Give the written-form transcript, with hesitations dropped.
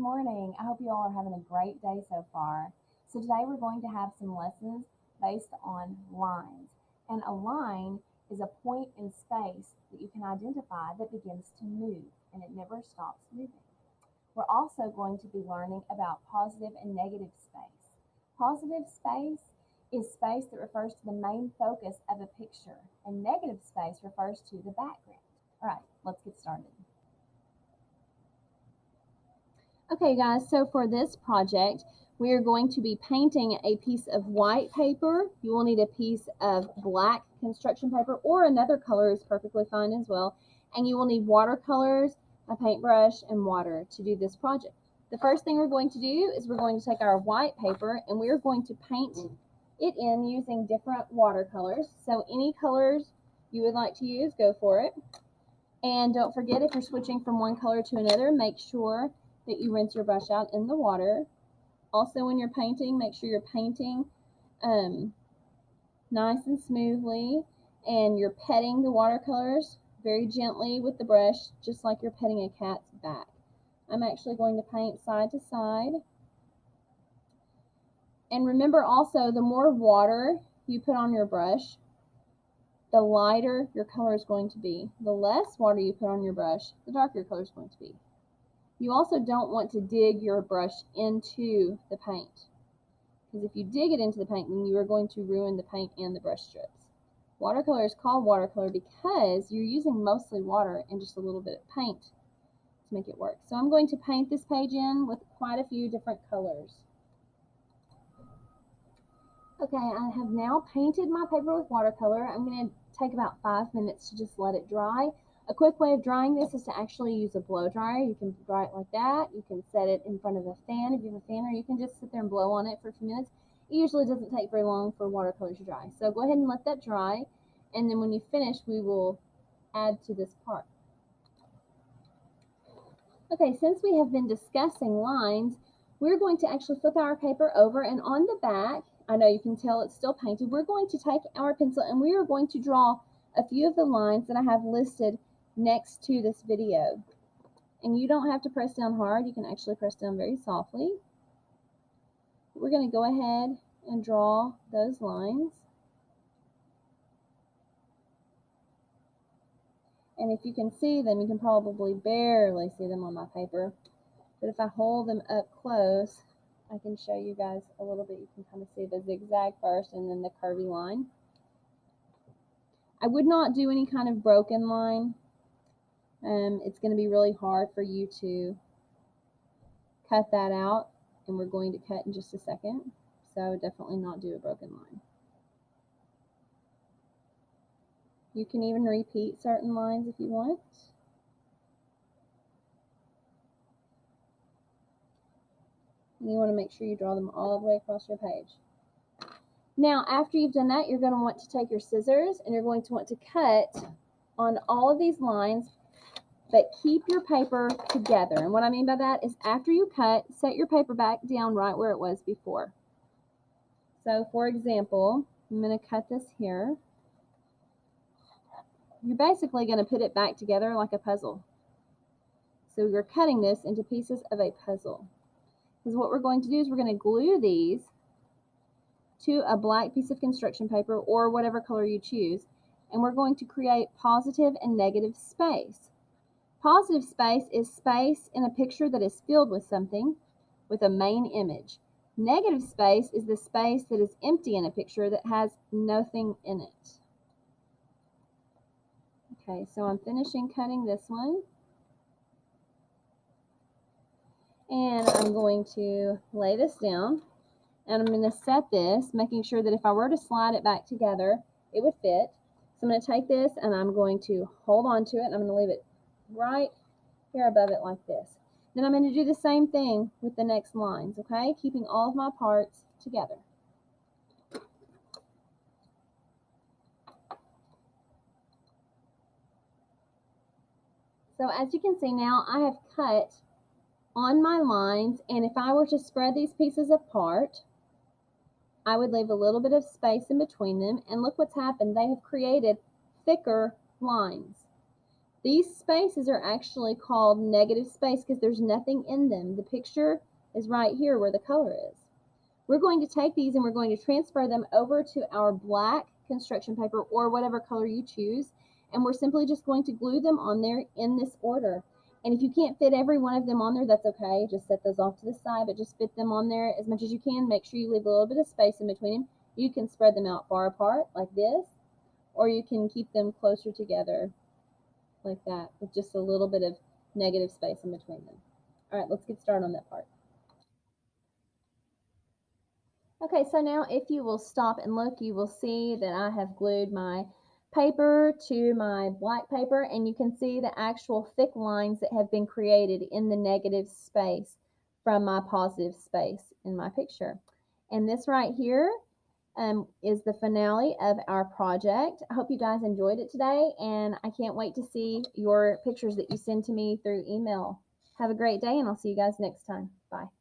morning. I hope you all are having a great day so far. So, today we're going to have some lessons based on lines. And a line is a point in space that you can identify that begins to move and it never stops moving. We're also going to be learning about positive and negative space. Positive space is space that refers to the main focus of a picture, and negative space refers to the background. All right, let's get started. Okay guys, so for this project, we are going to be painting a piece of white paper. You will need a piece of black construction paper, or another color is perfectly fine as well. And you will need watercolors, a paintbrush, and water to do this project. The first thing we're going to do is we're going to take our white paper and we are going to paint it in using different watercolors. So any colors you would like to use, go for it. And don't forget, if you're switching from one color to another, make sure that you rinse your brush out in the water. Also, when you're painting, make sure you're painting nice and smoothly, and you're petting the watercolors very gently with the brush, just like you're petting a cat's back. I'm actually going to paint side to side. And remember also, the more water you put on your brush, the lighter your color is going to be. The less water you put on your brush, the darker your color is going to be. You also don't want to dig your brush into the paint, because if you dig it into the paint, then you are going to ruin the paint and the brush strips. Watercolor is called watercolor because you're using mostly water and just a little bit of paint to make it work. So I'm going to paint this page in with quite a few different colors. Okay, I have now painted my paper with watercolor. I'm going to take about 5 minutes to just let it dry. A quick way of drying this is to actually use a blow dryer. You can dry it like that. You can set it in front of a fan if you have a fan, or you can just sit there and blow on it for a few minutes. It usually doesn't take very long for watercolor to dry. So go ahead and let that dry, and then when you finish, we will add to this part. Okay, since we have been discussing lines, we're going to actually flip our paper over, and on the back, I know you can tell it's still painted, we're going to take our pencil and we are going to draw a few of the lines that I have listed next to this video. And you don't have to press down hard, you can actually press down very softly. We're going to go ahead and draw those lines. And if you can see them, you can probably barely see them on my paper. But if I hold them up close, I can show you guys a little bit. You can kind of see the zigzag first and then the curvy line. I would not do any kind of broken line. It's going to be really hard for you to cut that out, and we're going to cut in just a second. So I would definitely not do a broken line. You can even repeat certain lines if you want. And you want to make sure you draw them all the way across your page. Now, after you've done that, you're going to want to take your scissors and you're going to want to cut on all of these lines, but keep your paper together. And what I mean by that is, after you cut, set your paper back down right where it was before. So, for example, I'm going to cut this here. You're basically going to put it back together like a puzzle. So you're cutting this into pieces of a puzzle. Because what we're going to do is we're going to glue these to a black piece of construction paper or whatever color you choose, and we're going to create positive and negative space. Positive space is space in a picture that is filled with something, with a main image. Negative space is the space that is empty in a picture that has nothing in it. Okay, so I'm finishing cutting this one. And I'm going to lay this down. And I'm going to set this, making sure that if I were to slide it back together, it would fit. So I'm going to take this and I'm going to hold on to it, and I'm going to leave it right here above it like this. Then I'm going to do the same thing with the next lines, okay? Keeping all of my parts together. So as you can see now, I have cut on my lines, and if I were to spread these pieces apart, I would leave a little bit of space in between them, and look what's happened. They have created thicker lines. These spaces are actually called negative space because there's nothing in them. The picture is right here where the color is. We're going to take these and we're going to transfer them over to our black construction paper or whatever color you choose, and we're simply just going to glue them on there in this order. And if you can't fit every one of them on there, that's okay. Just set those off to the side, but just fit them on there as much as you can. Make sure you leave a little bit of space in between them. You can spread them out far apart like this, or you can keep them closer together like that with just a little bit of negative space in between them. All right, let's get started on that part. Okay, so now if you will stop and look, you will see that I have glued my paper to my black paper, and you can see the actual thick lines that have been created in the negative space from my positive space in my picture. And this right here is the finale of our project. I hope you guys enjoyed it today, and I can't wait to see your pictures that you send to me through email. Have a great day, and I'll see you guys next time. Bye.